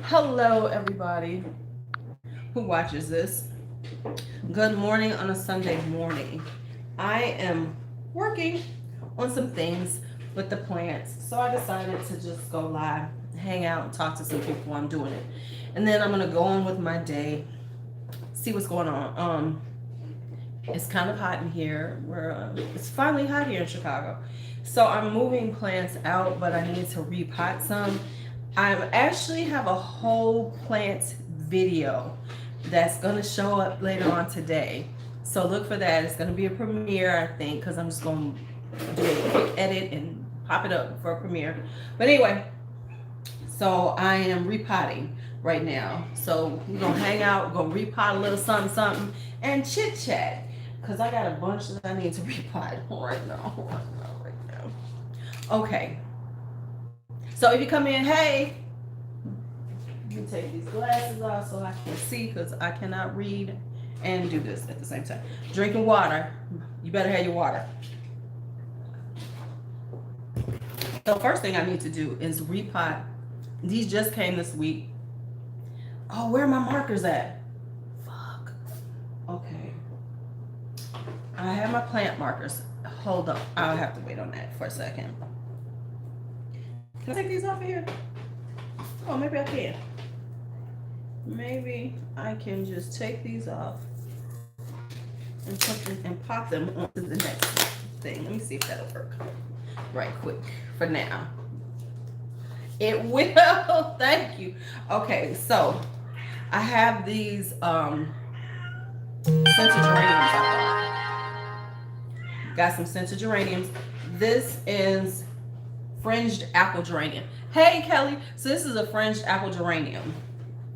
Hello, everybody who watches this. Good morning on a Sunday morning. I am working on some things with the plants, so I decided to just go live, hang out, and talk to some people while I'm doing it. And then I'm gonna go on with my day, see what's going on. It's kind of hot in here. It's finally hot here in Chicago, so I'm moving plants out, but I need to repot some. I actually have a whole plant video that's going to show up later on today. So look for that. It's going to be a premiere, I think, because I'm just going to do a quick edit and pop it up for a premiere. But anyway, so I am repotting right now. So we're going to hang out, we're going to repot a little something, something, and chit chat. Because I got a bunch that I need to repot right now. Okay. So if you come in, hey, let me take these glasses off so I can see because I cannot read and do this at the same time. Drinking water. You better have your water. So first thing I need to do is repot. These just came this week. Oh, where are my markers at? Fuck. Okay. I have my plant markers. Hold up. I'll have to wait on that for a second. Can I take these off of here? Oh, maybe I can. Maybe I can just take these off and put them and pop them onto the next thing. Let me see if that'll work. Right quick for now. It will. Thank you. Okay, so I have these scented geraniums. Got some scented geraniums. This is fringed apple geranium. Hey Kelly, so this is a fringed apple geranium.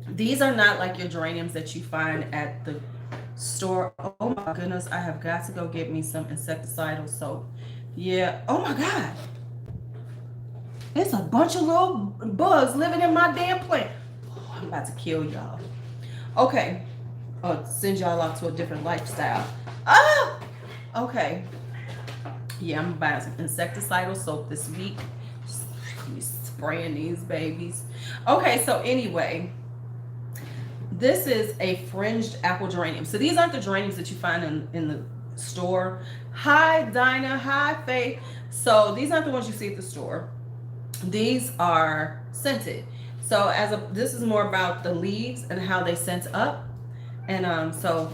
These are not like your geraniums that you find at the store. Oh my goodness, I have got to go get me some insecticidal soap. Yeah, oh my God. It's a bunch of little bugs living in my damn plant. Oh, I'm about to kill y'all. Okay, send y'all off to a different lifestyle. Ah, okay. Yeah, I'm buying some insecticidal soap this week. Be spraying these babies. Okay, so anyway, this is a fringed apple geranium. So these aren't the geraniums that you find in the store. Hi Dinah, hi Faith. So these aren't the ones you see at the store. These are scented. So this is more about the leaves and how they scent up. And so,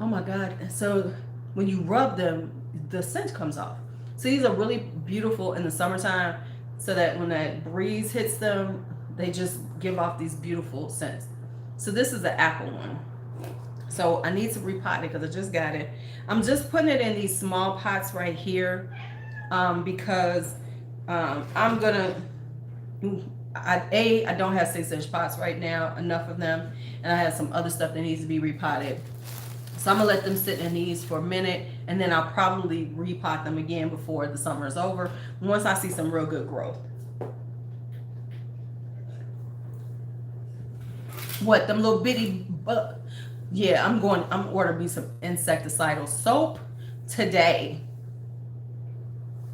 oh my God. So when you rub them, the scent comes off. So these are really beautiful in the summertime, so that when that breeze hits them, they just give off these beautiful scents. So this is the apple one. So I need to repot it because I just got it. I'm just putting it in these small pots right here because I'm gonna. I don't have 6-inch pots right now, enough of them, and I have some other stuff that needs to be repotted. So I'm gonna let them sit in these for a minute, and then I'll probably repot them again before the summer is over, once I see some real good growth. What, them little bitty yeah, I'm ordering me some insecticidal soap today,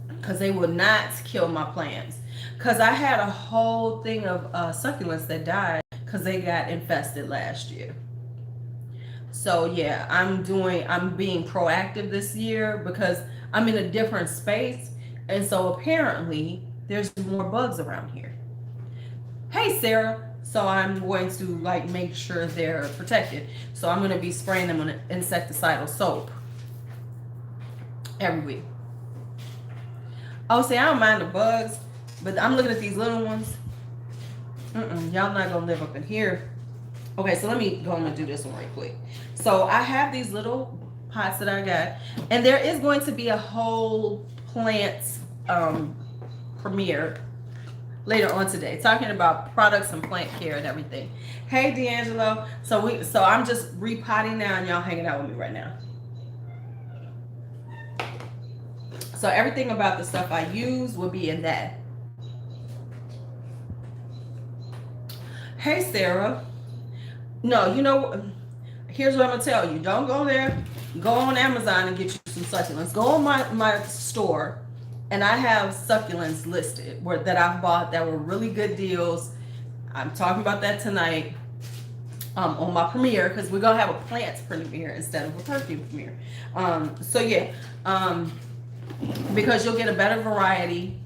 because they will not kill my plants. Because I had a whole thing of succulents that died because they got infested last year. So yeah, I'm being proactive this year because I'm in a different space. And so apparently there's more bugs around here. Hey Sarah. So I'm going to make sure they're protected. So I'm going to be spraying them with insecticidal soap every week. Oh, see, I don't mind the bugs, but I'm looking at these little ones. Y'all not going to live up in here. Okay, so let me go and do this one right quick. So I have these little pots that I got, and there is going to be a whole plant premiere later on today, talking about products and plant care and everything. Hey D'Angelo, so I'm just repotting now, and y'all hanging out with me right now. So everything about the stuff I use will be in that. Hey Sarah. No, here's what I'm gonna tell you. Don't go there. Go on Amazon and get you some succulents. Go on my store, and I have succulents listed that I've bought that were really good deals. I'm talking about that tonight on my premiere, because we're gonna have a plants premiere instead of a perfume premiere. So yeah, because you'll get a better variety,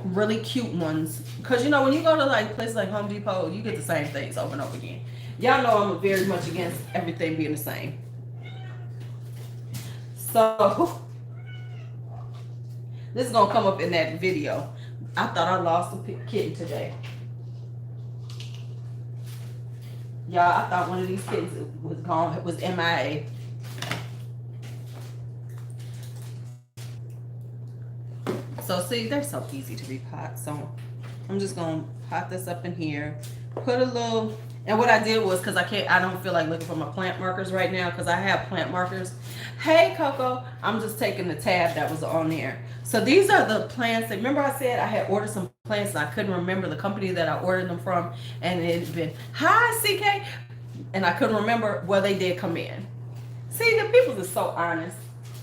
really cute ones. Because you know, when you go to like places like Home Depot, you get the same things over and over again. Y'all know I'm very much against everything being the same. So this is gonna come up in that video. I thought I lost a kitten today. Y'all, I thought one of these kittens was gone. It was MIA. So see, they're so easy to repot. So I'm just gonna pot this up in here. Put a little, and what I did was, because I don't feel like looking for my plant markers right now, because I have plant markers. Hey Coco, I'm just taking the tab that was on there. So these are the plants. Remember I said I had ordered some plants and I couldn't remember the company that I ordered them from, and it had been, hi CK, and I couldn't remember. Well, they did come in. See, the people are so honest.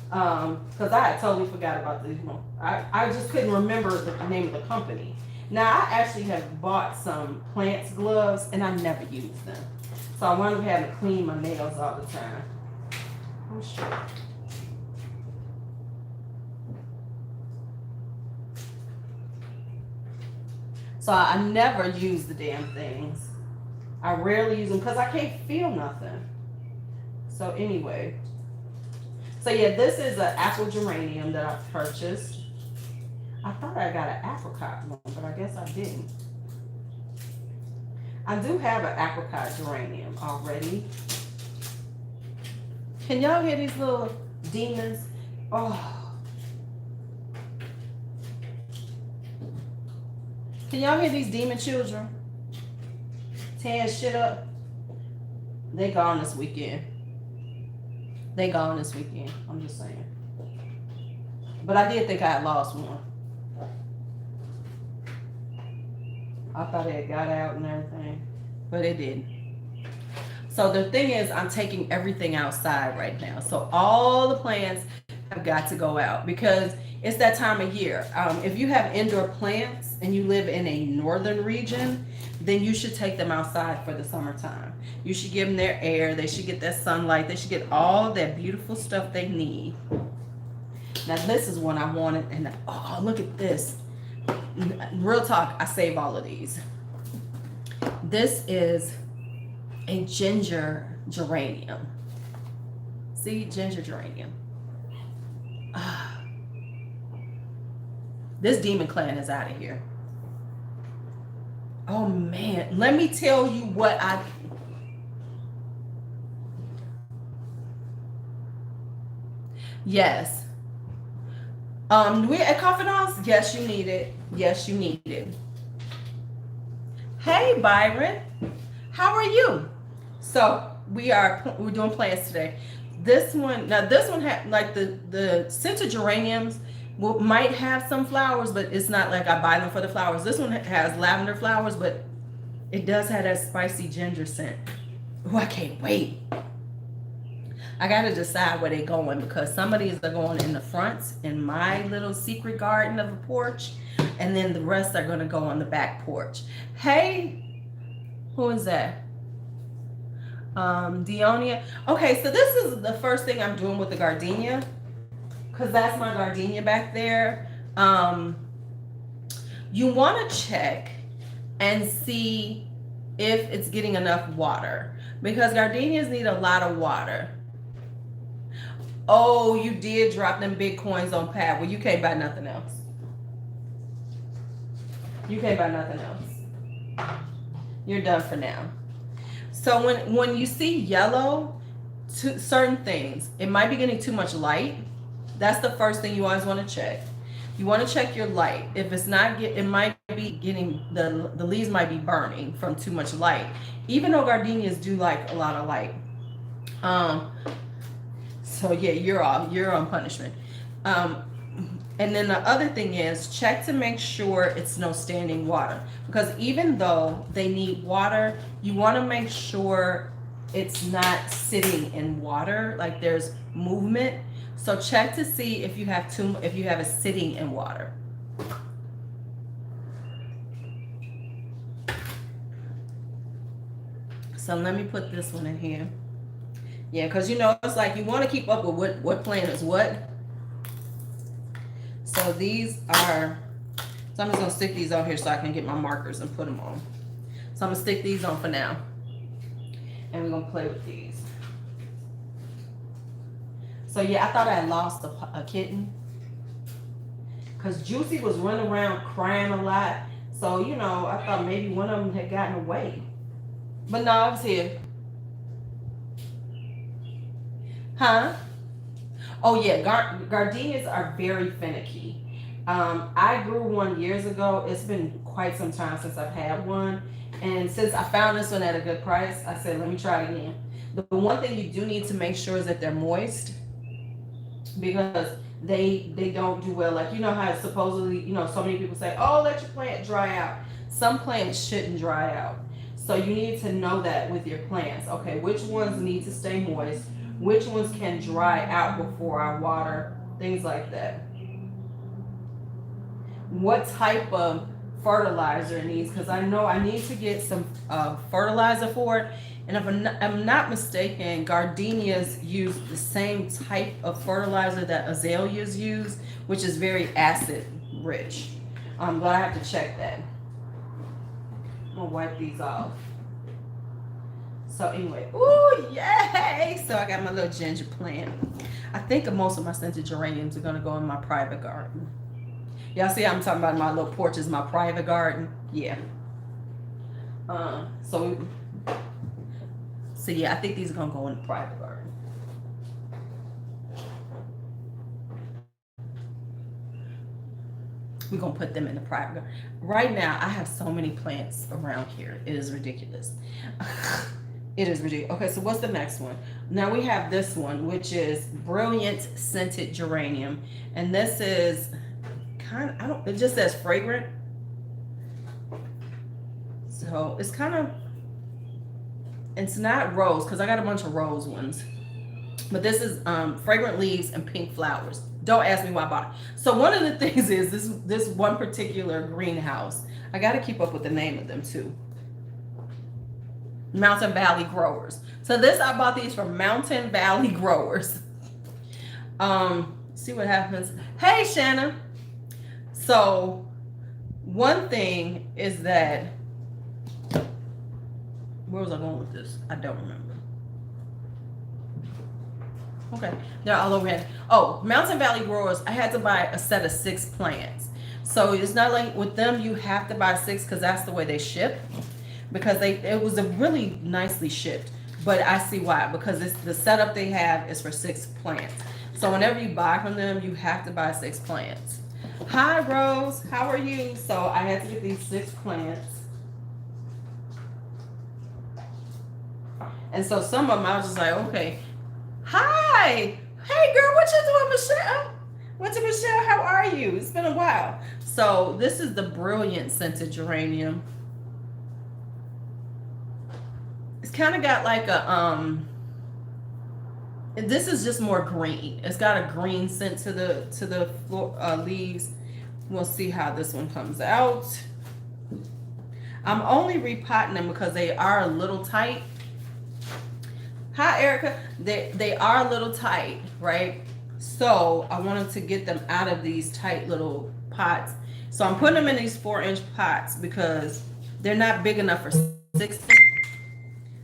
Because I had totally forgot about this. I just couldn't remember the name of the company. Now, I actually have bought some plants gloves, and I never use them. So I wound up having to clean my nails all the time. Oh, shit. So I never use the damn things. I rarely use them because I can't feel nothing. So anyway. So yeah, this is an apple geranium that I purchased. I thought I got an apricot one, but I guess I didn't. I do have an apricot geranium already. Can y'all hear these little demons? Oh. Can y'all hear these demon children? Tearing shit up. They gone this weekend. They gone this weekend. I'm just saying. But I did think I had lost one. I thought it had got out and everything, but it didn't. So the thing is, I'm taking everything outside right now. So all the plants have got to go out because it's that time of year. If you have indoor plants and you live in a northern region, then you should take them outside for the summertime. You should give them their air. They should get that sunlight. They should get all that beautiful stuff they need. Now this is one I wanted, and oh, look at this. Real talk, I save all of these. This is a ginger geranium. See, ginger geranium. This demon clan is out of here. Oh man, let me tell you what yes. We at Confidence? Yes, you need it. Yes, you need it. Hey Byron, how are you? So we're doing plants today. This one had like the scented geraniums might have some flowers, but it's not like I buy them for the flowers. This one has lavender flowers, but it does have that spicy ginger scent. Oh, I can't wait. I gotta decide where they're going because some of these are going in the front in my little secret garden of a porch, and then the rest are gonna go on the back porch. Hey, who is that? Deonia. Okay, so this is the first thing I'm doing with the gardenia because that's my gardenia back there. You want to check and see if it's getting enough water because gardenias need a lot of water. Oh, you did drop them big coins on Pat. Well, you can't buy nothing else. You can't buy nothing else. You're done for now. So when you see yellow to certain things, it might be getting too much light. That's the first thing you always want to check. You want to check your light. If it's not, it might be getting, the leaves might be burning from too much light. Even though gardenias do like a lot of light. So yeah, you're on punishment. And then the other thing is check to make sure it's no standing water because even though they need water, you want to make sure it's not sitting in water, like there's movement. So check to see if you have it sitting in water. So let me put this one in here. Yeah, because you know, it's like you want to keep up with what plant is what. So these are, so I'm just going to stick these on here so I can get my markers and put them on. So I'm going to stick these on for now. And we're going to play with these. So yeah, I thought I had lost a kitten. Because Juicy was running around crying a lot. So, you know, I thought maybe one of them had gotten away. But no, I was here. Huh? Oh yeah, gardenias are very finicky. I grew one years ago. It's been quite some time since I've had one. And since I found this one at a good price, I said, let me try it again. The one thing you do need to make sure is that they're moist, because they don't do well. Like, you know how supposedly, you know, so many people say, oh, let your plant dry out. Some plants shouldn't dry out. So you need to know that with your plants. Okay, which ones need to stay moist? Which ones can dry out before I water? Things like that. What type of fertilizer it needs, because I know I need to get some fertilizer for it. And if I'm not mistaken, gardenias use the same type of fertilizer that azaleas use, which is very acid rich. But I have to check that. I'm gonna wipe these off. So anyway, ooh, yay! So I got my little ginger plant. I think most of my scented geraniums are gonna go in my private garden. Y'all see I'm talking about my little porch is my private garden? Yeah. So yeah, I think these are gonna go in the private garden. We're gonna put them in the private garden. Right now, I have so many plants around here. It is ridiculous. It is ridiculous. Okay, so what's the next one? Now we have this one, which is Brilliant Scented Geranium. And this is kind of, it just says fragrant. So it's kind of, it's not rose, because I got a bunch of rose ones. But this is fragrant leaves and pink flowers. Don't ask me why I bought it. So one of the things is this one particular greenhouse. I got to keep up with the name of them too. Mountain Valley Growers. So I bought these from Mountain Valley Growers. See what happens. Hey, Shanna. So one thing is that, where was I going with this? I don't remember. Okay, they're all over here. Oh, Mountain Valley Growers, I had to buy a set of 6 plants. So it's not like with them you have to buy 6, because that's the way they ship. Because it was a really nicely shipped. But I see why, because it's the setup they have is for 6 plants. So whenever you buy from them, you have to buy 6 plants. Hi Rose, how are you? So I had to get these 6 plants. And so some of them I was just like, okay. Hi! Hey girl, what you doing, Michelle? What's up, Michelle? How are you? It's been a while. So this is the Brilliant Scented Geranium. It's kind of got like a this is just more green. It's got a green scent to the leaves. We'll see how this one comes out. I'm only repotting them because they are a little tight. Hi, Erica. They are a little tight, right? So I wanted to get them out of these tight little pots. So I'm putting them in these 4-inch pots because they're not big enough for 6.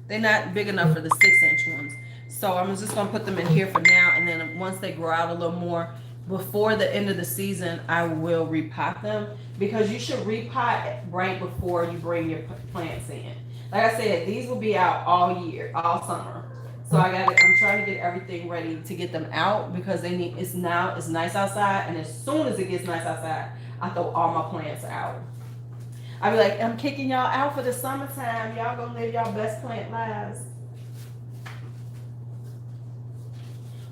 They're not big enough for the 6-inch ones. So I'm just gonna put them in here for now, and then once they grow out a little more, before the end of the season, I will repot them, because you should repot right before you bring your plants in. Like I said, these will be out all year, all summer. So I'm trying to get everything ready to get them out, because it's nice outside, and as soon as it gets nice outside, I throw all my plants out. I be like, I'm kicking y'all out for the summertime. Y'all gonna live y'all best plant lives.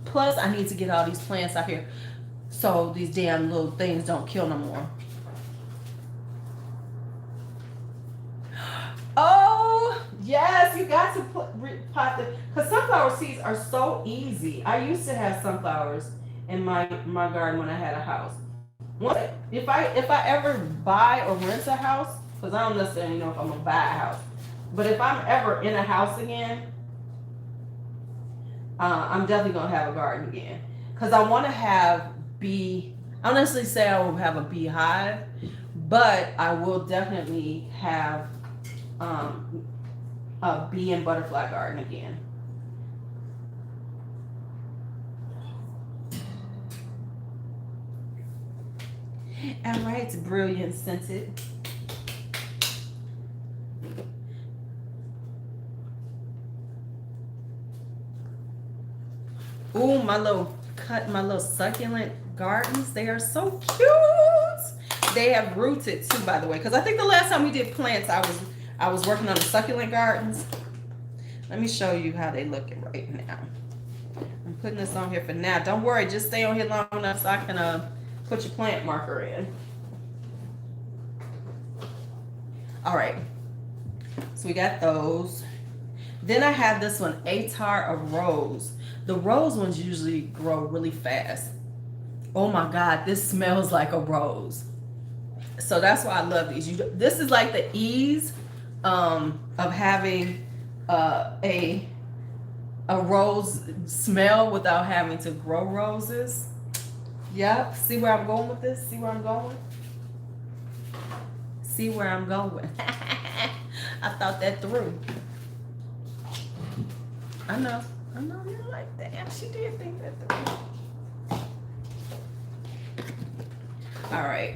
Plus, I need to get all these plants out here so these damn little things don't kill no more. Oh, yes, you got to pot them, because sunflower seeds are so easy. I used to have sunflowers in my garden when I had a house. If I ever buy or rent a house, because I don't necessarily know if I'm gonna buy a house, But if I'm ever in a house again, I'm definitely gonna have a garden again, because I want to have bee. I don't necessarily say I will have a beehive, but I will definitely have a bee and butterfly garden again. All right, brilliant scented. Ooh, my little succulent gardens. They are so cute. They have rooted too, by the way, because I think the last time we did plants, I was working on the succulent gardens. Let me show you how they look right now. I'm putting this on here for now. Don't worry, just stay on here long enough so I can put your plant marker in. All right, so we got those. Then I have this one, Attar of Rose. The rose ones usually grow really fast. Oh my God, this smells like a rose. So that's why I love these. This is like the ease of having a rose smell without having to grow roses. Yep. See where I'm going with this? See where I'm going? See where I'm going? I thought that through. I know you're like, damn, she did think that through. All right.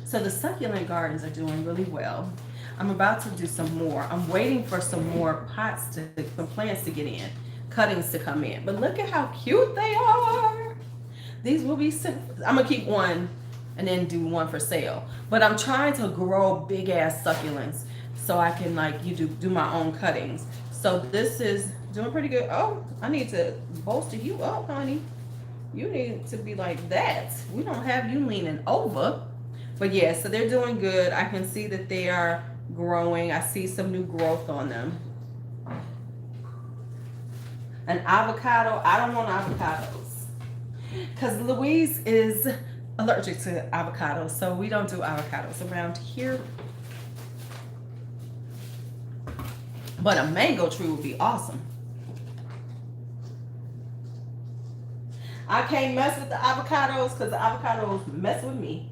So the succulent gardens are doing really well. I'm about to do some more. I'm waiting for some more some plants to get in, cuttings to come in. But look at how cute they are. These will be, I'm gonna keep one and then do one for sale. But I'm trying to grow big ass succulents so I can do my own cuttings. So this is doing pretty good. Oh, I need to bolster you up, honey. You need to be like that. We don't have you leaning over. But yeah, so they're doing good. I can see that they are growing. I see some new growth on them. An avocado. I don't want avocados because Louise is allergic to avocados, so we don't do avocados around here. But a mango tree would be awesome. I can't mess with the avocados because the avocados mess with me.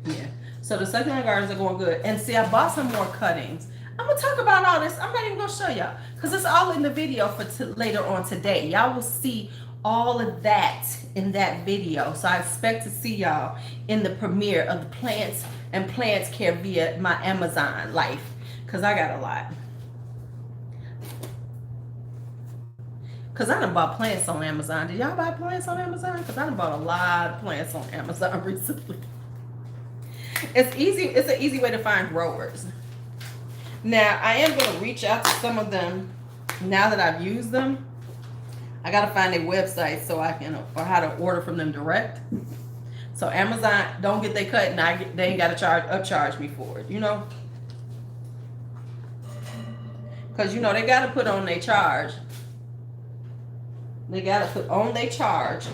Yeah. So the succulent gardens are going good. And see, I bought some more cuttings. I'm going to talk about all this. I'm not even going to show y'all because it's all in the video for later on today. Y'all will see all of that in that video. So I expect to see y'all in the premiere of the Plants and Plants Care via my Amazon life because I got a lot. Because I done bought plants on Amazon. Did y'all buy plants on Amazon? Because I done bought a lot of plants on Amazon recently. It's easy. It's an easy way to find growers. Now, I am going to reach out to some of them now that I've used them. I got to find their website so I can, or how to order from them direct. So Amazon, don't get they cut and they ain't got to upcharge me for it, you know? Because, you know, they got to put on their charge. They got to put on their charge.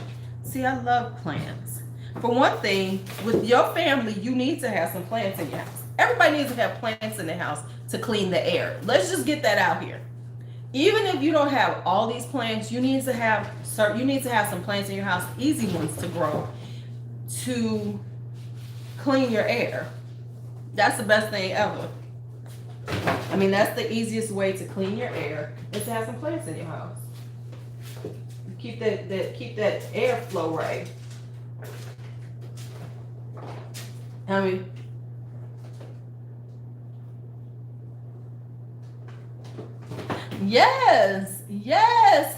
See, I love plants. For one thing, with your family, you need to have some plants in your house. Everybody needs to have plants in their house to clean the air. Let's just get that out here. Even if you don't have all these plants, you need to have some plants in your house, easy ones to grow, to clean your air. That's the best thing ever. I mean, that's the easiest way to clean your air is to have some plants in your house. Keep that airflow right. I mean, yes.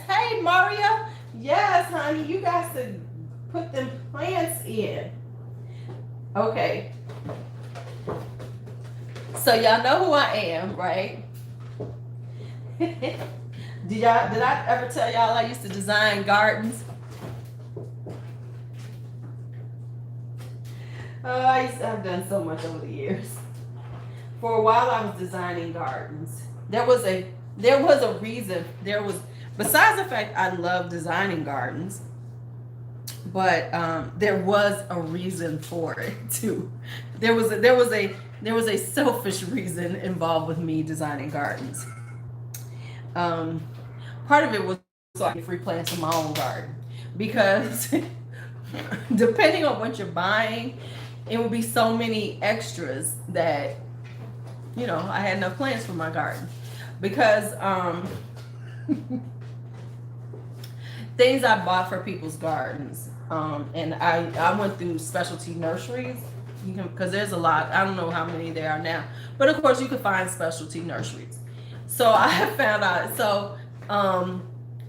Hey, Maria. Yes, honey, you got to put them plants in. Okay. So y'all know who I am, right? Did I ever tell y'all I used to design gardens? I've done so much over the years. For a while I was designing gardens. There was a reason. Besides the fact I love designing gardens, but there was a reason for it too. There was a selfish reason involved with me designing gardens. Um, Part of it was so I could free plants in my own garden because depending on what you're buying, it would be so many extras that I had enough plants for my garden because things I bought for people's gardens. And I went through specialty nurseries. You can, because there's a lot. I don't know how many there are now, but of course you can find specialty nurseries. So I have found out. So,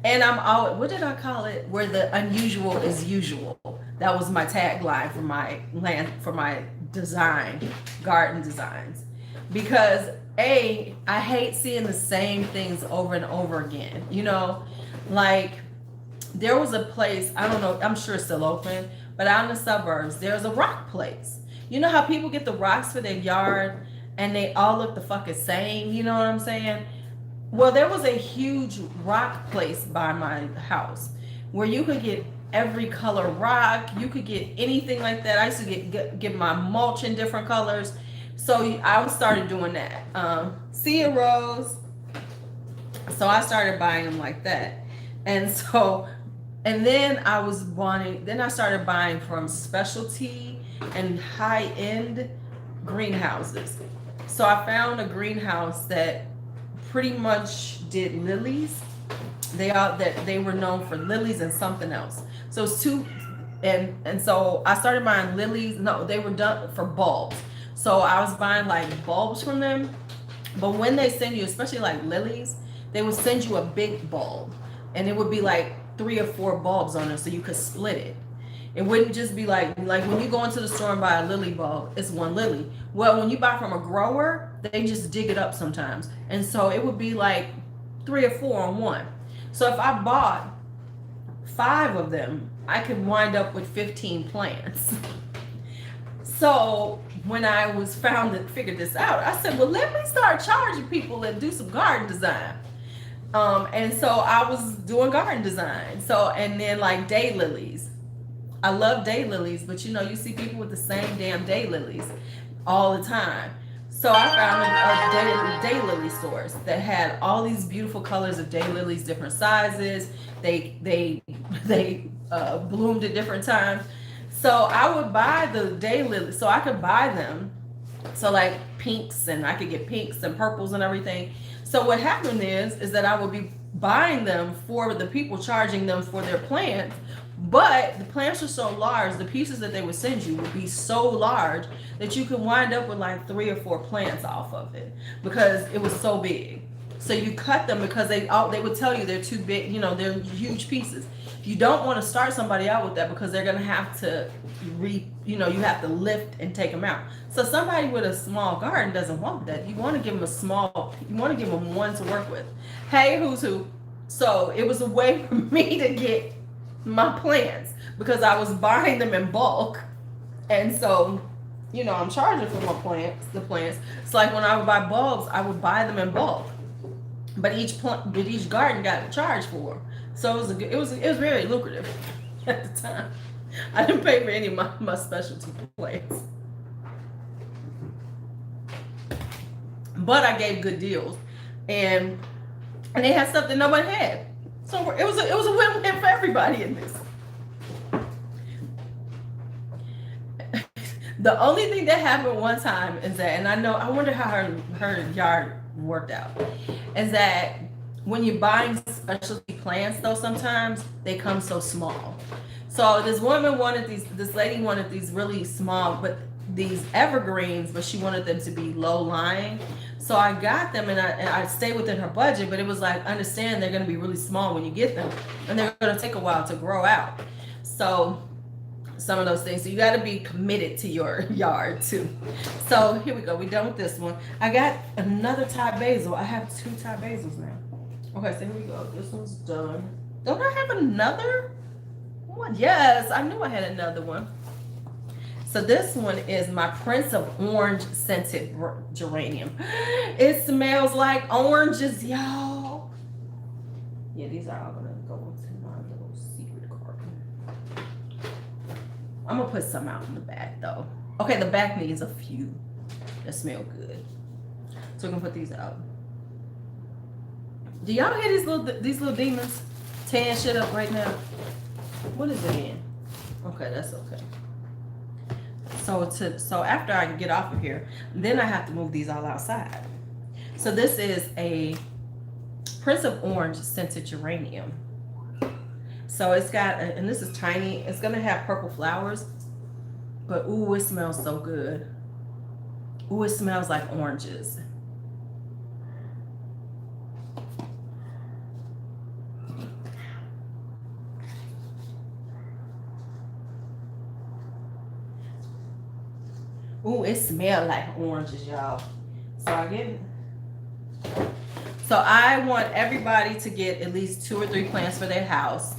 and I'm always, what did I call it? Where the unusual is usual. That was my tagline for my garden designs, because I hate seeing the same things over and over again. Like there was a place, I don't know, I'm sure it's still open, but out in the suburbs, there's a rock place. You know how people get the rocks for their yard and they all look the fucking same? You know what I'm saying? Well, there was a huge rock place by my house where you could get every color rock. You could get anything like that. I used to get my mulch in different colors. So I started doing that. See you, Rose. So I started buying them like that. And then I started buying from specialty and high-end greenhouses. So I found a greenhouse that pretty much did lilies. They were known for lilies and something else. So it's two, and so I started buying lilies. No, they were done for bulbs. So I was buying like bulbs from them. But when they send you, especially like lilies, they would send you a big bulb, and it would be like 3 or 4 bulbs on it, so you could split it. It wouldn't just be like when you go into the store and buy a lily bulb, it's one lily. Well, when you buy from a grower, they just dig it up sometimes, and so it would be like 3 or 4 on one. So if I bought 5 of them, I could wind up with 15 plants. So when I figured this out, I said, well, let me start charging people and do some garden design. And so I was doing garden design. So, and then like daylilies. I love daylilies, but you see people with the same damn daylilies all the time. So I found a daylily stores that had all these beautiful colors of daylilies, different sizes. They bloomed at different times. So I would buy the daylilies, so I could buy them. So like pinks, and I could get pinks and purples and everything. So what happened is that I would be buying them for the people, charging them for their plants, but the plants are so large, the pieces that they would send you would be so large that you could wind up with like 3 or 4 plants off of it because it was so big. So you cut them because they would tell you they're too big, they're huge pieces. You don't want to start somebody out with that because they're going to have to you have to lift and take them out. So somebody with a small garden doesn't want that. You want to give them one to work with. Hey, who's who? So it was a way for me to get my plants because I was buying them in bulk. And so, I'm charging for the plants. It's like when I would buy bulbs, I would buy them in bulk. But each garden got charged for. So it was very lucrative at the time. I didn't pay for any of my specialty plants, but I gave good deals, and they had stuff that nobody had. So it was a win-win for everybody in this. The only thing that happened one time is that, and I wonder how her yard worked out, is that when you're buying specialty plants, though, sometimes they come so small. So this lady wanted these really small, but these evergreens, but she wanted them to be low lying. So I got them, and I stayed within her budget, but it was like, understand they're going to be really small when you get them, and they're going to take a while to grow out. So some of those things. So you got to be committed to your yard too. So here we go. We're done with this one. I got another Thai basil. I have 2 Thai basils now. Okay, so here we go. This one's done. Don't I have another one? Yes, I knew I had another one. So this one is my Prince of Orange scented geranium. It smells like oranges, y'all. Yeah, these are all gonna go into my little secret carton. I'm gonna put some out in the back though. Okay, the back needs a few that smell good. So we're gonna put these out. Do y'all hear these little demons tearing shit up right now? What is it in? Okay, that's okay. So after I get off of here, then I have to move these all outside. So this is a Prince of Orange scented geranium. So it's got, and this is tiny. It's gonna have purple flowers, but ooh, it smells so good. Ooh, it smells like oranges. Ooh, it smells like oranges, y'all. So I get it. So I want everybody to get at least 2 or 3 plants for their house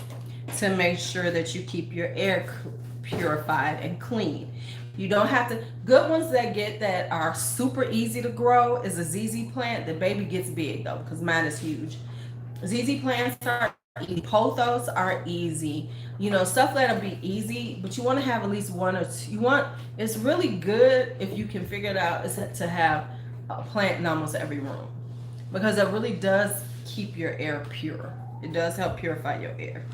to make sure that you keep your air purified and clean. You don't have to, good ones that are super easy to grow is a ZZ plant. The baby gets big though, because mine is huge. ZZ plants are easy. Pothos are easy. You know, stuff that'll be easy, but you want to have at least 1 or 2. It's really good if you can figure it out, is to have a plant in almost every room, because it really does keep your air pure. It does help purify your air.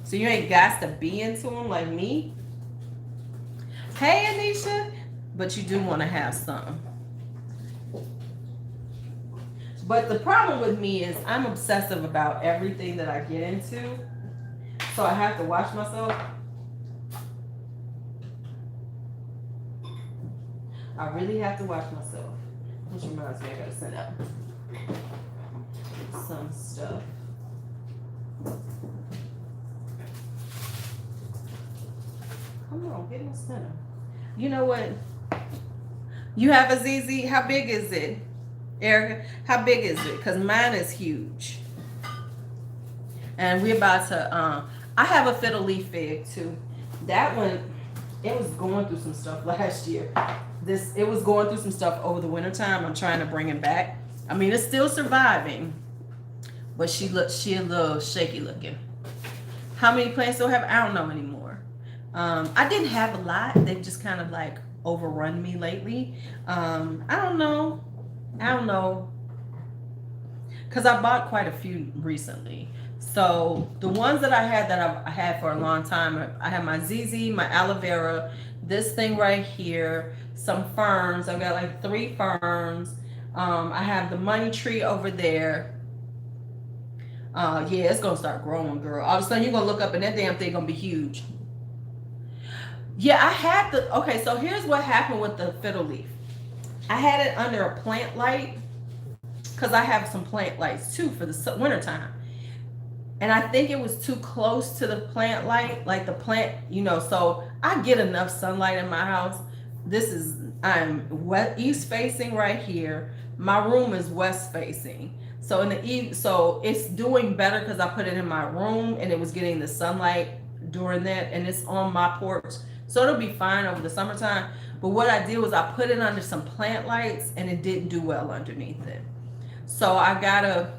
So you ain't got to be into them like me. Hey, Anisha. But you do want to have some. But the problem with me is I'm obsessive about everything that I get into. So I have to watch myself. I really have to watch myself. Which reminds me, I gotta send out some stuff. Come on, get in the center. You know what? You have a ZZ. How big is it, Erica? How big is it? Because mine is huge. And we're about to, I have a fiddle leaf fig too. That one, it was going through some stuff last year. It was going through some stuff over the winter time. I'm trying to bring it back. I mean, it's still surviving, but she a little shaky looking. How many plants do I have? I don't know anymore. I didn't have a lot. They've just kind of like overrun me lately. I don't know. Because I bought quite a few recently. So the ones that I had for a long time, I have my ZZ, my aloe vera, this thing right here, some ferns. I've got like 3 ferns. I have the money tree over there. Yeah, it's gonna start growing, girl. All of a sudden you're gonna look up and that damn thing gonna be huge. Yeah, I had the, okay, so here's what happened with the fiddle leaf. I had it under a plant light, because I have some plant lights too for the winter time. And I think it was too close to the plant light, like the plant, you know, so I get enough sunlight in my house. I'm east facing right here. My room is west facing. So so it's doing better because I put it in my room and it was getting the sunlight during that, and it's on my porch. So it'll be fine over the summertime. But what I did was I put it under some plant lights and it didn't do well underneath it. So I gotta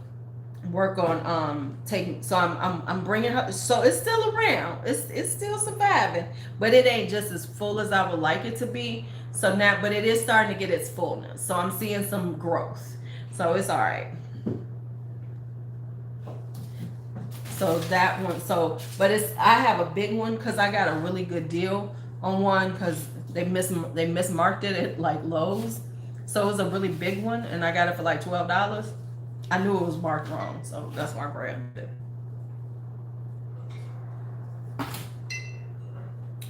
work on taking, so I'm bringing her, so it's still around, it's still surviving, but it ain't just as full as I would like it to be. So now, but it is starting to get its fullness, so I'm seeing some growth, so it's all right. So that one, but I have a big one because I got a really good deal on one because they mismarked it at like Lowe's. So it was a really big one and I got it for like $12. I knew it was marked wrong, so that's why I grabbed it.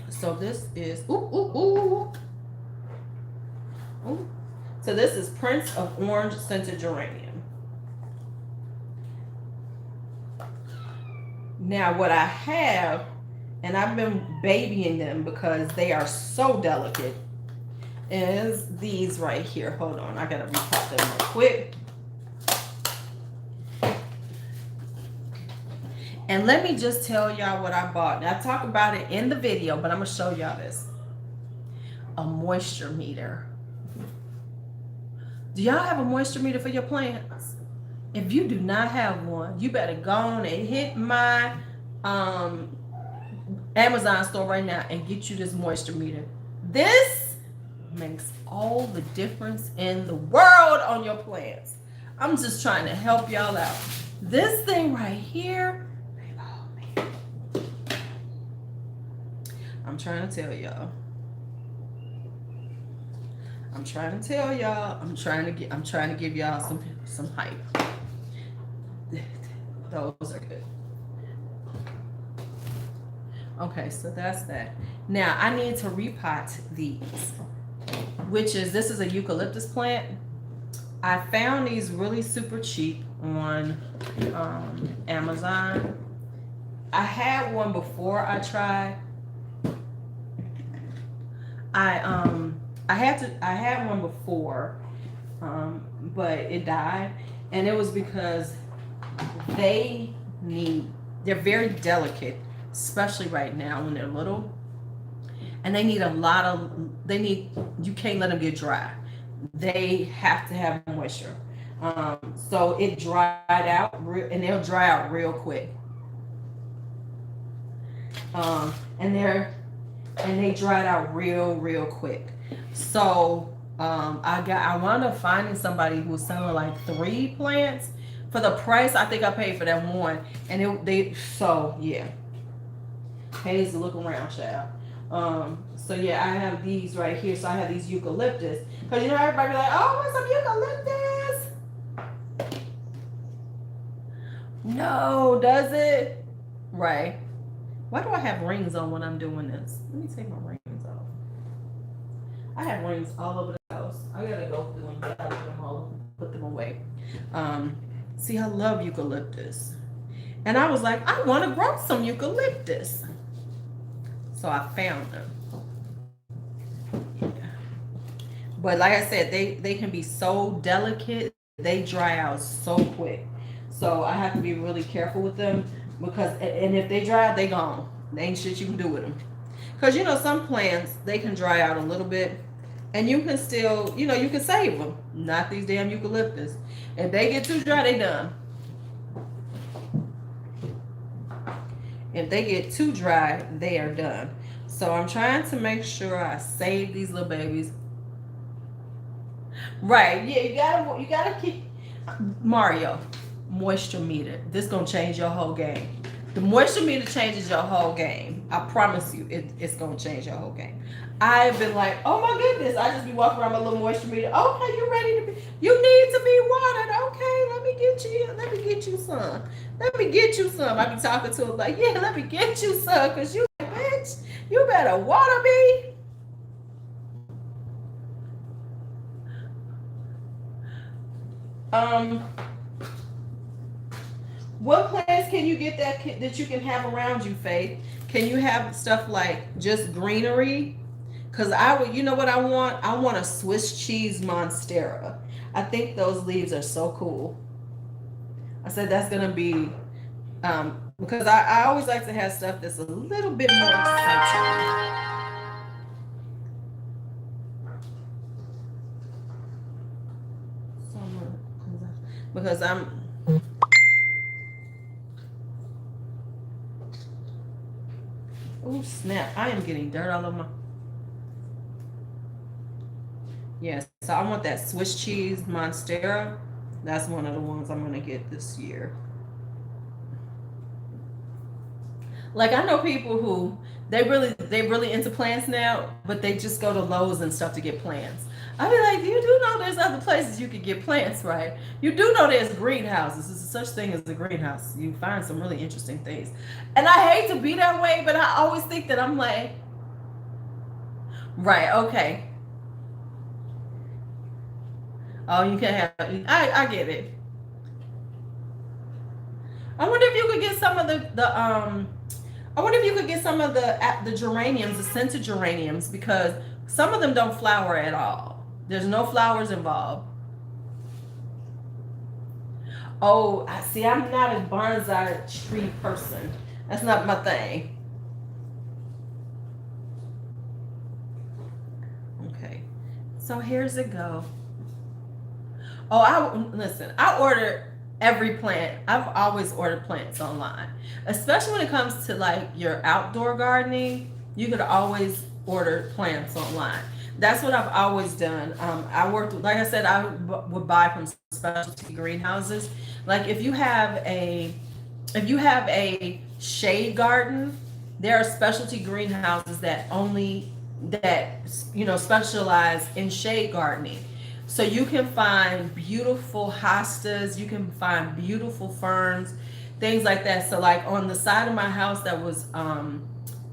So this is, ooh. So this is Prince of Orange scented geranium. Now what I have, and I've been babying them because they are so delicate, is these right here. Hold on, I gotta repot them real quick. And let me just tell y'all what I bought. Now I talk about it in the video, but I'm gonna show y'all this. A moisture meter. Do y'all have a moisture meter for your plants? If you do not have one, you better go on and hit my Amazon store right now and get you this moisture meter. This makes all the difference in the world on your plants. I'm just trying to help y'all out. This thing right here, oh man, I'm trying to tell y'all. I'm trying to tell y'all. I'm trying to give y'all some hype. Those are good. Okay, so that's that. Now I need to repot these, this is a eucalyptus plant. I found these really super cheap on Amazon. I had one before I tried. I had one before, but it died, and it was because they're very delicate, especially right now when they're little, and they need you can't let them get dry. They have to have moisture. So it dried out, and they'll dry out real quick. And they dried out real quick. So I wound up finding somebody who was selling like 3 plants for the price I think I paid for that one. And yeah. Hazel, look around, child. So yeah, I have these right here. So I have these eucalyptus. Because everybody be like, oh, what's some eucalyptus? No, does it? Right. Why do I have rings on when I'm doing this? Let me take my rings off. I have rings all over the house. I gotta go through and gather them all, put them away. See, I love eucalyptus. And I was like, I want to grow some eucalyptus. So I found them. Yeah. But like I said, they can be so delicate. They dry out so quick. So I have to be really careful with them. And if they dry out, they gone. There ain't shit you can do with them. Because, some plants, they can dry out a little bit. And you can still, you can save them. Not these damn eucalyptus. If they get too dry, they done. If they get too dry, they are done. So I'm trying to make sure I save these little babies. Right. Yeah, you gotta keep Mario. Moisture meter. This gonna change your whole game. The moisture meter changes your whole game. I promise you, it's gonna change your whole game. I've been like, oh my goodness, I just be walking around my little moisture meter. Okay, you ready to be? You need to be watered. Okay, let me get you some. Let me get you some. I be talking to him like, yeah, let me get you some, cause you bitch, you better water me. What plants can you get that you can have around you, Faith? Can you have stuff like just greenery? Because you know what I want? I want a Swiss cheese monstera. I think those leaves are so cool. I said that's going to be, because I always like to have stuff that's a little bit more exciting. Because oh snap, I am getting dirt all over my. Yes, so I want that Swiss cheese monstera. That's one of the ones I'm going to get this year. Like I know people who they really into plants now, but they just go to Lowe's and stuff to get plants. I be like, you do know there's other places you could get plants, right? You do know there's greenhouses. There's such thing as a greenhouse. You find some really interesting things. And I hate to be that way, but I always think that I'm like, right, okay. Oh, you can have, I get it. I wonder if you could get some of the geraniums, the scented geraniums, because some of them don't flower at all. There's no flowers involved. Oh, I see. I'm not a bonsai tree person. That's not my thing. Okay, so here's it go. Oh, listen. I ordered every plant. I've always ordered plants online, especially when it comes to like your outdoor gardening. You could always order plants online. That's what I've always done. I worked, like I said, would buy from specialty greenhouses. Like if you have a shade garden, there are specialty greenhouses that only that specialize in shade gardening. So you can find beautiful hostas, you can find beautiful ferns, things like that. So like on the side of my house that was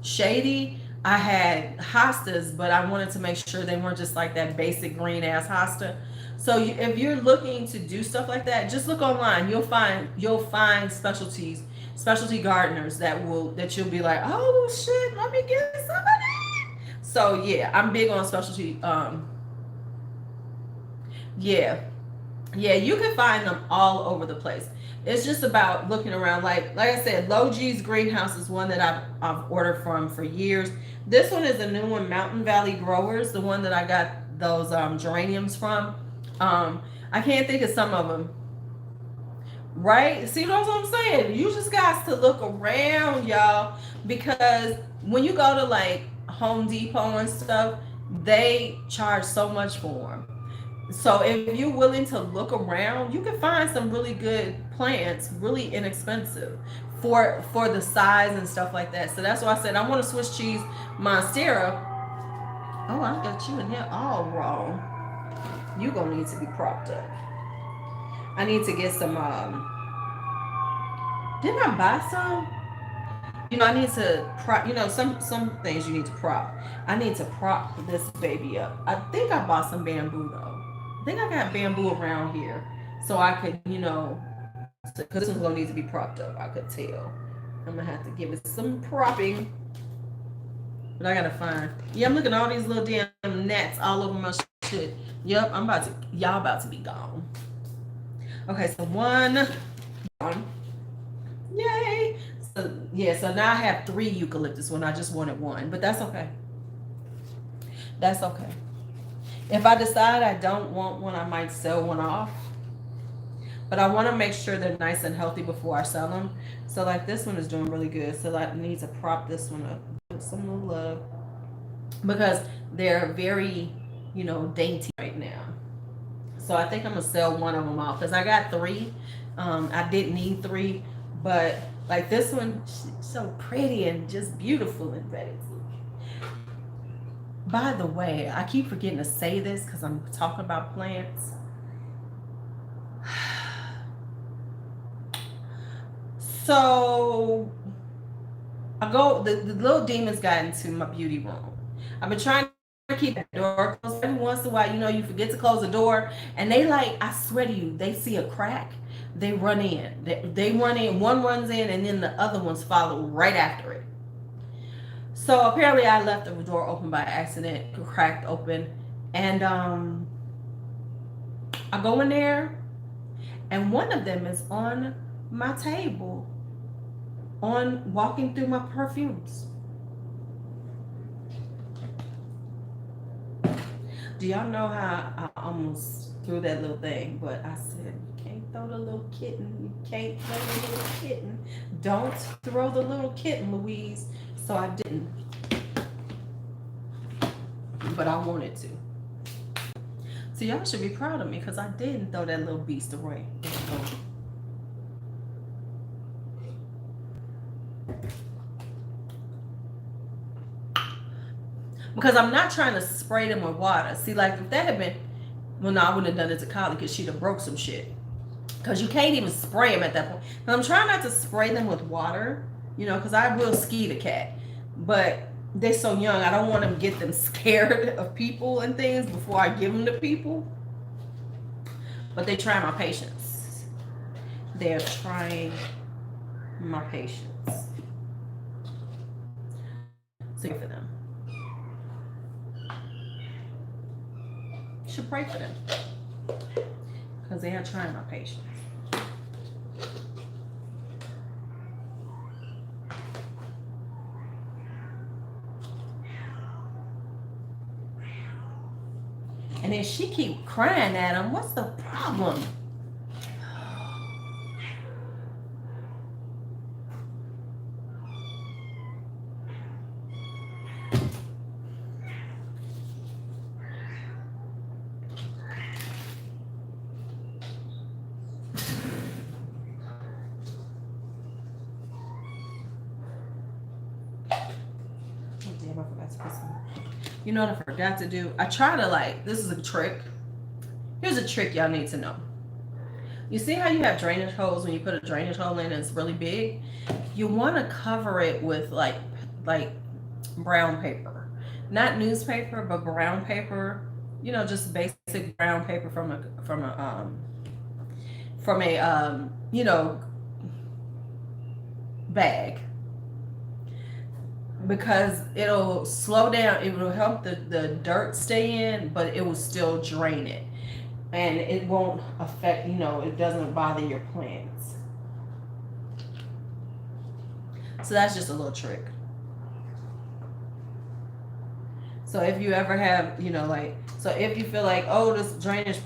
shady, I had hostas, but I wanted to make sure they weren't just like that basic green ass hosta. So if you're looking to do stuff like that, just look online. You'll find specialty gardeners that you'll be like, oh shit, let me get some of that. So yeah, I'm big on specialty. Yeah, yeah, you can find them all over the place. It's just about looking around. Like I said, Low G's Greenhouse is one that I've ordered from for years. This one is a new one, Mountain Valley Growers, the one that I got those geraniums from. I can't think of some of them. Right? See what I'm saying? You just got to look around, y'all, because when you go to like Home Depot and stuff, they charge so much for them. So if you're willing to look around, you can find some really good plants, really inexpensive for the size and stuff like that. So that's why I said I want a Swiss cheese monstera. Oh, I got you in here all wrong. You gonna need to be propped up. I need to get some. Didn't I buy some? I need to prop. Some things you need to prop. I need to prop this baby up. I think I bought some bamboo though. I think I got bamboo around here, so I could, because this one's gonna need to be propped up. I could tell. I'm gonna have to give it some propping, but I gotta find. Yeah, I'm looking at all these little damn gnats all over my shit. Yep, y'all about to be gone. Okay, so one. Yay! So yeah, so now I have 3 eucalyptus when I just wanted one, but that's okay. That's okay. If I decide I don't want one, I might sell one off. But I want to make sure they're nice and healthy before I sell them. So like this one is doing really good. So I need to prop this one up with some little love because they're very, dainty right now. So I think I'm gonna sell one of them off because I got 3. I didn't need 3, but like this one, she's so pretty and just beautiful and ready. By the way, I keep forgetting to say this because I'm talking about plants. So the little demons got into my beauty room. I've been trying to keep that door closed. Every once in a while, you forget to close the door, and they I swear to you, they see a crack, they run in. They run in. One runs in, and then the other ones follow right after it. So apparently, I left the door open by accident, cracked open, and I go in there, and one of them is on my table, on walking through my perfumes. Do y'all know how I almost threw that little thing? But I said, you can't throw the little kitten. You can't throw the little kitten. Don't throw the little kitten, Louise. So I didn't. But I wanted to. So y'all should be proud of me because I didn't throw that little beast away. Because I'm not trying to spray them with water. See, like if that had been, well, no, I wouldn't have done it to Collie because she'd have broke some shit. Because you can't even spray them at that point. And I'm trying not to spray them with water, because I will ski the cat. But they're so young, I don't want to get them scared of people and things before I give them to people. But they try my patience. They're trying my patience. So for them. Should pray for them because they are trying my patience. And then she keep crying at him. What's the problem? put some. You know what I forgot to do? I try to like, this is a trick. Here's a trick y'all need to know. You see how you have drainage holes when you put a drainage hole in and it's really big? You want to cover it with like brown paper. Not newspaper, but brown paper. You know, just basic brown paper from a you know, bag, because it'll slow down. It will help the dirt stay in, but it will still drain it, and it won't affect, you know, it doesn't bother your plants. So that's just a little trick. So if you ever have, you know, like, so if you feel like, oh, this drainage,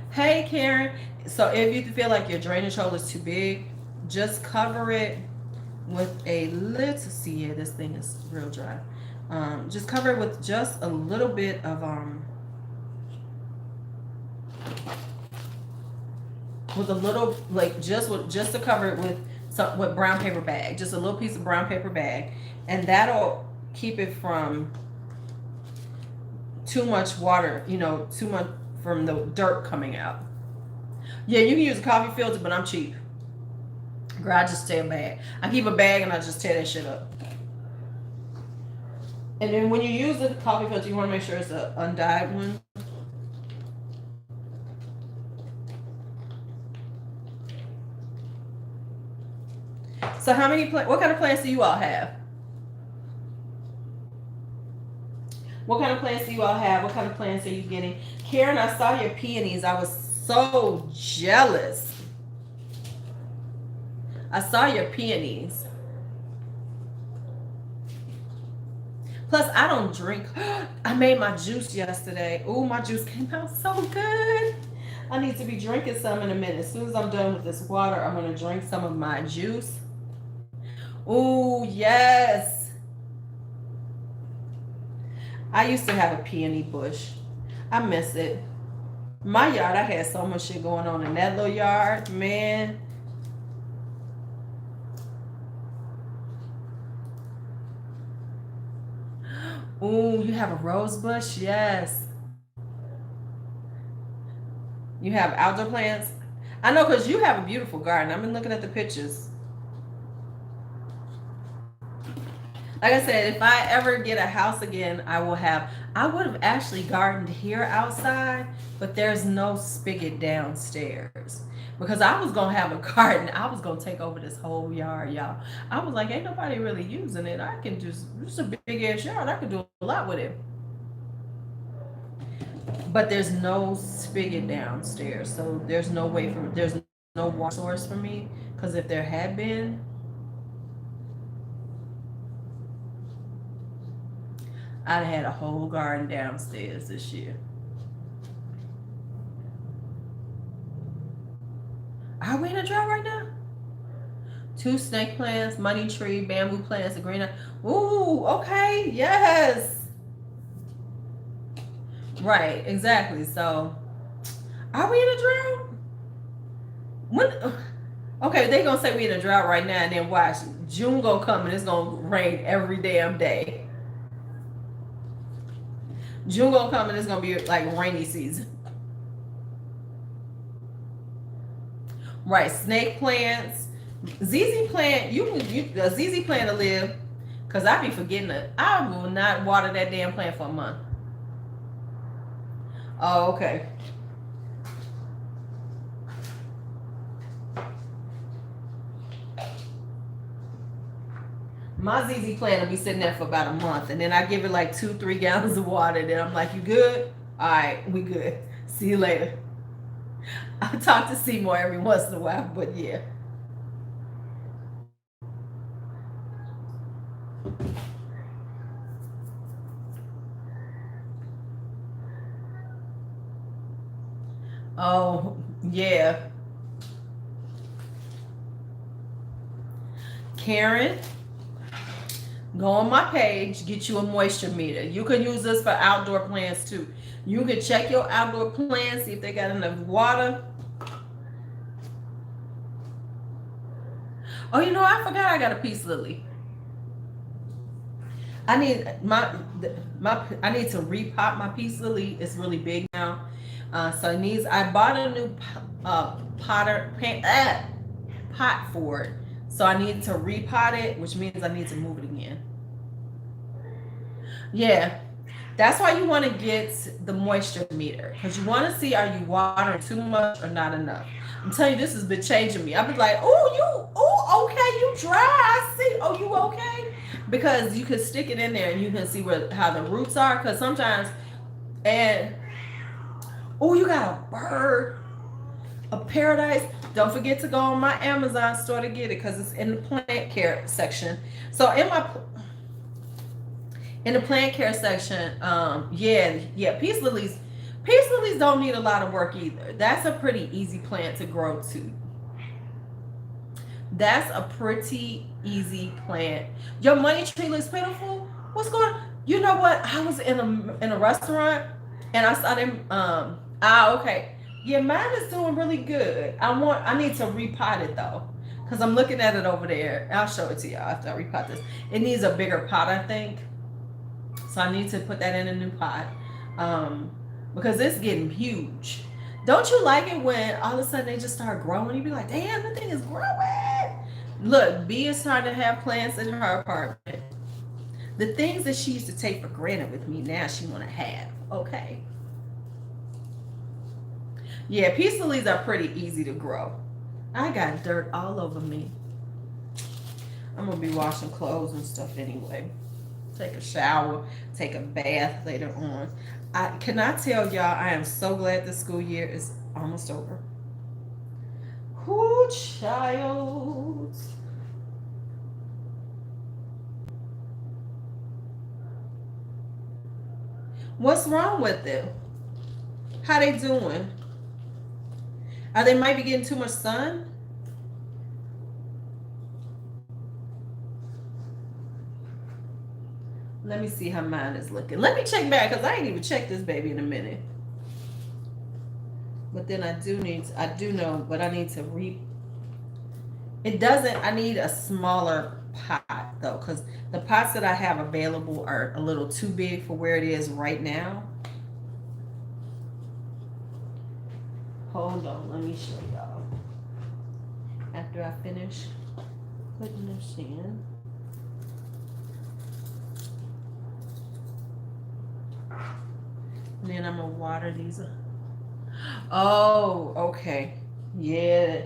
hey Karen, so if you feel like your drainage hole is too big, just cover it with a little, see, yeah, this thing is real dry. Just cover it with just a little bit of with a little, like, just to cover it with some, with brown paper bag, just a little piece of brown paper bag, and that'll keep it from too much water, you know, too much from the dirt coming out. Yeah, you can use a coffee filter, but I'm cheap. Girl, I just tear a bag. I keep a bag and I just tear that shit up. And then when you use the coffee filter, you want to make sure it's an undyed one. So how many plants, what kind of plants do you all have? What kind of plants do you all have? What kind of plants are you getting? Karen, I saw your peonies. I was so jealous. I saw your peonies. Plus, I don't drink. I made my juice yesterday. Ooh, my juice came out so good. I need to be drinking some in a minute. As soon as I'm done with this water, I'm going to drink some of my juice. Ooh, yes. I used to have a peony bush. I miss it. My yard, I had so much shit going on in that little yard, man. Ooh, you have a rose bush? Yes. You have outdoor plants? I know, because you have a beautiful garden. I've been looking at the pictures. Like I said, if I ever get a house again, I would have actually gardened here outside, but there's no spigot downstairs. Because I was going to have a garden. I was going to take over this whole yard, y'all. I was like, ain't nobody really using it. I can just a big ass yard. I can do a lot with it. But there's no spigot downstairs. So there's no way there's no water source for me. Because if there had been, I'd have had a whole garden downstairs this year. Are we in a drought right now? 2 snake plants, money tree, bamboo plants, a green. Ooh, okay, yes. Right, exactly. So, are we in a drought? When? Okay, they gonna say we in a drought right now, and then watch, June gonna come and it's gonna rain every damn day. June gonna come and it's gonna be like rainy season. Right, snake plants, ZZ plant. A ZZ plant to live, cause I be forgetting it. I will not water that damn plant for a month. Oh, okay. My ZZ plant will be sitting there for about a month, and then I give it like 2-3 gallons of water. Then I'm like, "You good? All right, we good. See you later." I talk to Seymour every once in a while, but yeah. Oh, yeah. Karen, go on my page, get you a moisture meter. You can use this for outdoor plants too. You can check your outdoor plants, see if they got enough water. Oh, you know, I forgot I got a peace lily. I need I need to repot my peace lily. It's really big now. So it needs, I bought a new pot for it. So I need to repot it, which means I need to move it again. Yeah, that's why you want to get the moisture meter, because you want to see, are you watering too much or not enough. I'm telling you, this has been changing me. I've been like, oh, okay, you dry. I see. Oh, you okay? Because you can stick it in there and you can see how the roots are. Because sometimes, and oh, you got a bird, a paradise. Don't forget to go on my Amazon store to get it, because it's in the plant care section. So in the plant care section, yeah, peace lilies don't need a lot of work either. That's a pretty easy plant to grow to. That's a pretty easy plant. Your money tree looks pitiful. What's going on? You know what? I was in a restaurant and I saw them. Okay. Yeah, mine is doing really good. I need to repot it though, because I'm looking at it over there. I'll show it to y'all after I repot this. It needs a bigger pot, I think. So I need to put that in a new pot, because it's getting huge. Don't you like it when all of a sudden they just start growing? You be like, damn, the thing is growing. Look, B is starting to have plants in her apartment. The things that she used to take for granted with me, now she want to have. Okay. Yeah, peace lilies are pretty easy to grow. I got dirt all over me. I'm going to be washing clothes and stuff anyway. Take a shower, take a bath later on. I cannot tell y'all, I am so glad the school year is almost over. Whoo, child. What's wrong with them? How they doing? Are they might be getting too much sun? Let me see how mine is looking. Let me check back, because I ain't even checked this baby in a minute. But then I do know, but I need to I need a smaller pot though, because the pots that I have available are a little too big for where it is right now. Hold on, let me show y'all. After I finish putting this in. And then I'm gonna water these. Oh, okay. Yeah.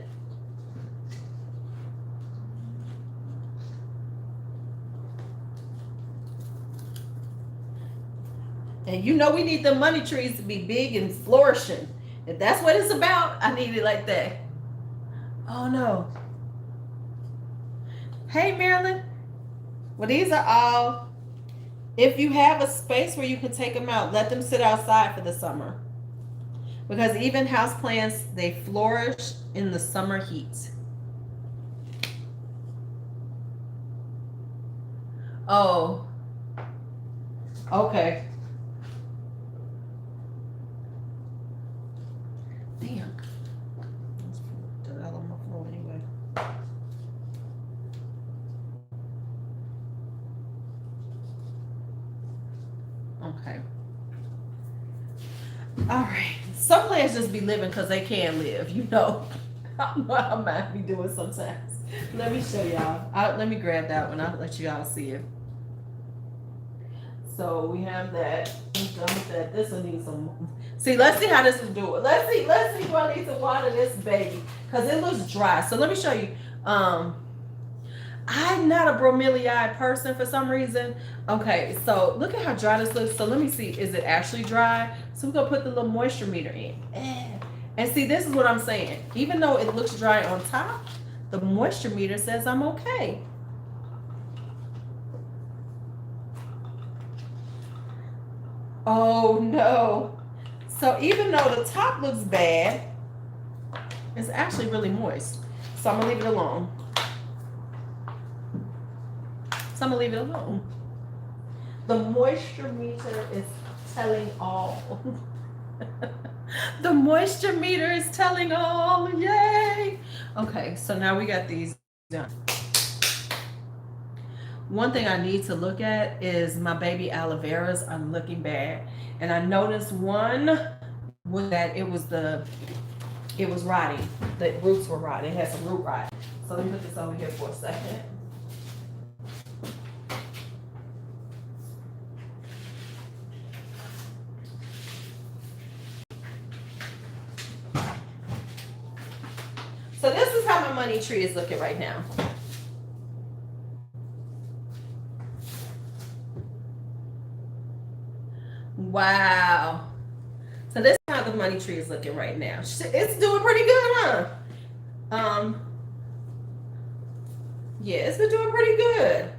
And you know we need the money trees to be big and flourishing. If that's what it's about, I need it like that. Oh no. Hey Marilyn. Well, these are all, if you have a space where you can take them out, let them sit outside for the summer. Because even houseplants, they flourish in the summer heat. Oh. Okay. Damn. Let's put that on my floor anyway. Okay. All right. Some plants just be living because they can live, you know. I might be doing sometimes. Let me show y'all. Let me grab that one. I'll let you all see it. So we have that. I'm done with that. This will need some. See, let's see how this is doing. Let's see do I need to water this baby, because it looks dry. So let me show you. I'm not a bromeliad person for some reason. Okay, so look at how dry this looks. So let me see, is it actually dry? So we're gonna put the little moisture meter in. And see, this is what I'm saying. Even though it looks dry on top, the moisture meter says I'm okay. Oh no. So even though the top looks bad, it's actually really moist. So I'm gonna leave it alone. The moisture meter is telling all. The moisture meter is telling all. Yay. Okay, so now we got these done. one thing I need to look at is my baby aloe veras are looking bad. And I noticed one was that it was rotting. The roots were rotting. It had some root rot. So let me put this over here for a second. So this is how my money tree is looking right now. Wow. So this is how the money tree is looking right now. It's doing pretty good, huh? Yeah, it's been doing pretty good.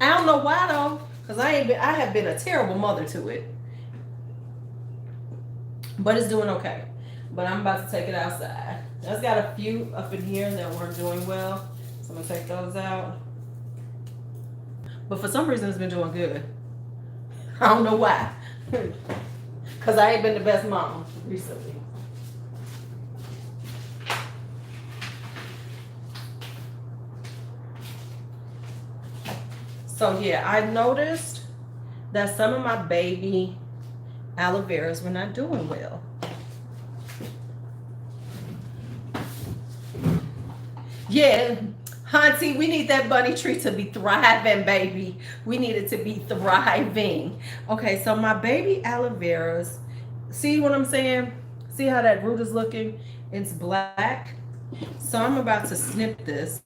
I don't know why though, because I have been a terrible mother to it. But it's doing okay. But I'm about to take it outside. I've got a few up in here that weren't doing well. So I'm gonna take those out. But for some reason it's been doing good. I don't know why. Because I ain't been the best mom recently. So yeah, I noticed that some of my baby aloe veras were not doing well. Yeah, Hunty, we need that bunny tree to be thriving, baby. We need it to be thriving. Okay, so my baby aloe veras, see what I'm saying? See how that root is looking? It's black. So I'm about to snip this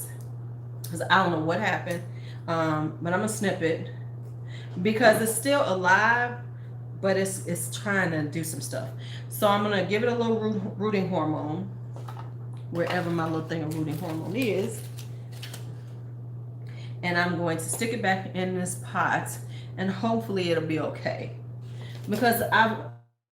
because I don't know what happened. But I'm gonna snip it because it's still alive, but it's trying to do some stuff. So I'm gonna give it a little rooting hormone, wherever my little thing of rooting hormone is. And I'm going to stick it back in this pot and hopefully it'll be okay. Because I've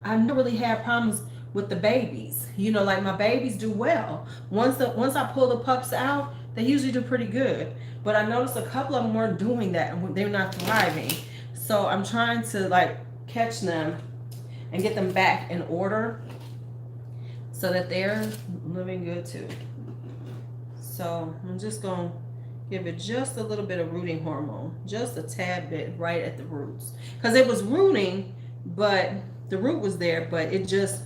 never really had problems with the babies. You know, like my babies do well. Once I pull the pups out, they usually do pretty good. But I noticed a couple of them weren't doing that and they're not thriving. So I'm trying to like catch them and get them back in order so that they're living good too. So I'm just gonna give it just a little bit of rooting hormone, just a tad bit right at the roots. Because it was rooting, but the root was there, but it just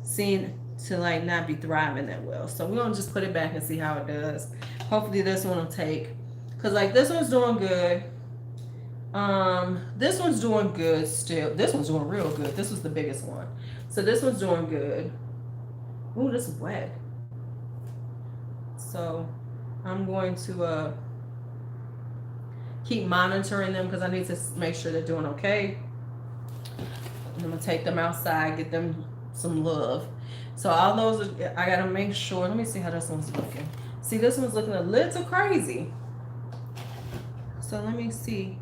seemed to like not be thriving that well. So we're gonna just put it back and see how it does. Hopefully this one will take, because like this one's doing good. This one's doing good still. This one's doing real good. This was the biggest one. So this one's doing good. Ooh, this is wet. So I'm going to keep monitoring them because I need to make sure they're doing okay. And I'm gonna take them outside, get them some love. So all those, I gotta make sure. Let me see how this one's looking. See, this one's looking a little crazy. So let me see.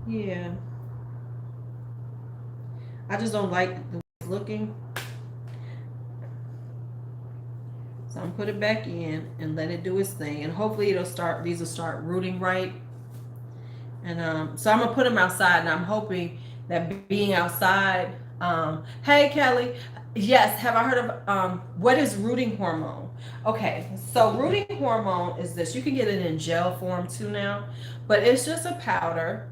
Yeah. I just don't like the way it's looking. So I'm put it back in and let it do its thing, and hopefully these will start rooting right. And so I'm gonna put them outside, and I'm hoping that being outside. Hey Kelly, yes. Have I heard of what is rooting hormone? Okay, so rooting hormone is this. You can get it in gel form too now, but it's just a powder.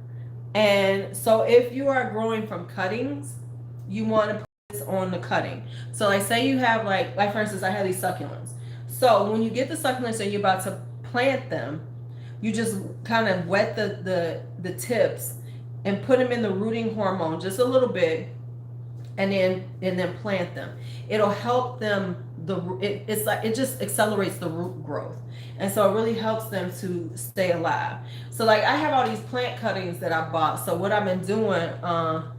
And so if you are growing from cuttings, you want to put this on the cutting. So like say you have like for instance, I have these succulents. So when you get the succulents and you're about to plant them, you just kind of wet the tips and put them in the rooting hormone just a little bit, and then plant them. It'll help them. It's like it just accelerates the root growth, and so it really helps them to stay alive. So like I have all these plant cuttings that I bought. So what I've been doing, oh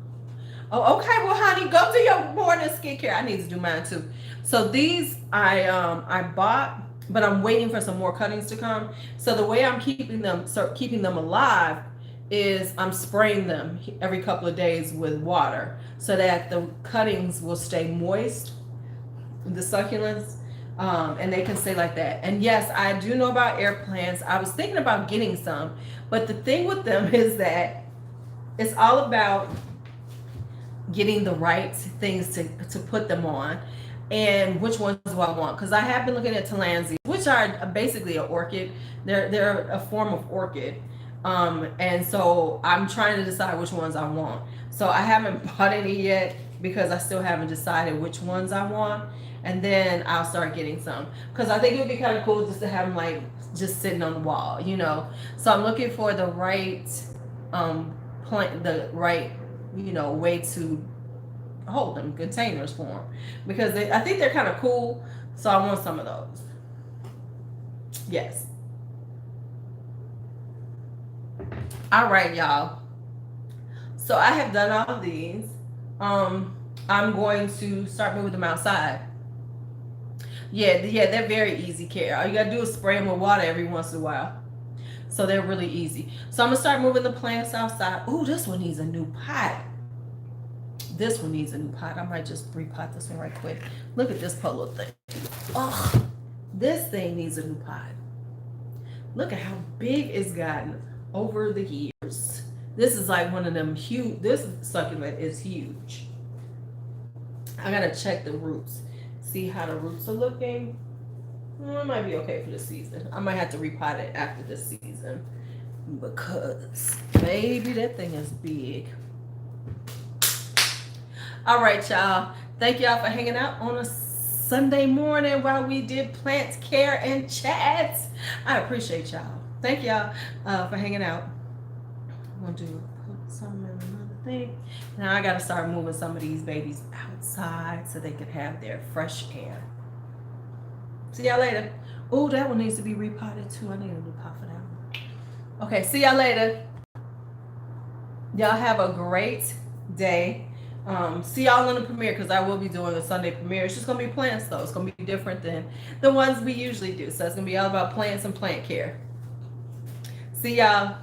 okay, well honey, go do your morning skincare. I need to do mine too. So these I bought, but I'm waiting for some more cuttings to come. So the way I'm keeping them alive is I'm spraying them every couple of days with water so that the cuttings will stay moist, the succulents, and they can stay like that. And yes, I do know about air plants. I was thinking about getting some, but the thing with them is that it's all about getting the right things to put them on and which ones do I want. Because I have been looking at Talanzi, which which are basically an orchid. They're a form of orchid. And so I'm trying to decide which ones I want. So I haven't bought any yet because I still haven't decided which ones I want. And then I'll start getting some, because I think it would be kind of cool just to have them like just sitting on the wall, you know. So I'm looking for the right plant, the right, you know, way to hold them, containers for them, because I think they're kind of cool. So I want some of those. Yes. All right, y'all. So I have done all of these. I'm going to start moving them outside. Yeah, they're very easy care. All you gotta do is spray them with water every once in a while. So they're really easy. So I'm gonna start moving the plants outside. Ooh, this one needs a new pot. This one needs a new pot. I might just repot this one right quick. Look at this polo thing. Oh, this thing needs a new pot. Look at how big it's gotten over the years. This is like one of them huge. This succulent is huge. I gotta check the roots. See how the roots are looking. It might be okay for this season. I might have to repot it after this season, because baby, that thing is big. All right, y'all. Thank y'all for hanging out on a Sunday morning while we did plant care and chats. I appreciate y'all. Thank y'all for hanging out. I'm gonna put some in another thing. Now I gotta start moving some of these babies outside so they can have their fresh air. See y'all later. Oh, that one needs to be repotted too. I need a new pot for that one. Okay, see y'all later. Y'all have a great day. See y'all in the premiere, because I will be doing a Sunday premiere. It's just gonna be plants though. It's gonna be different than the ones we usually do. So it's gonna be all about plants and plant care. See y'all.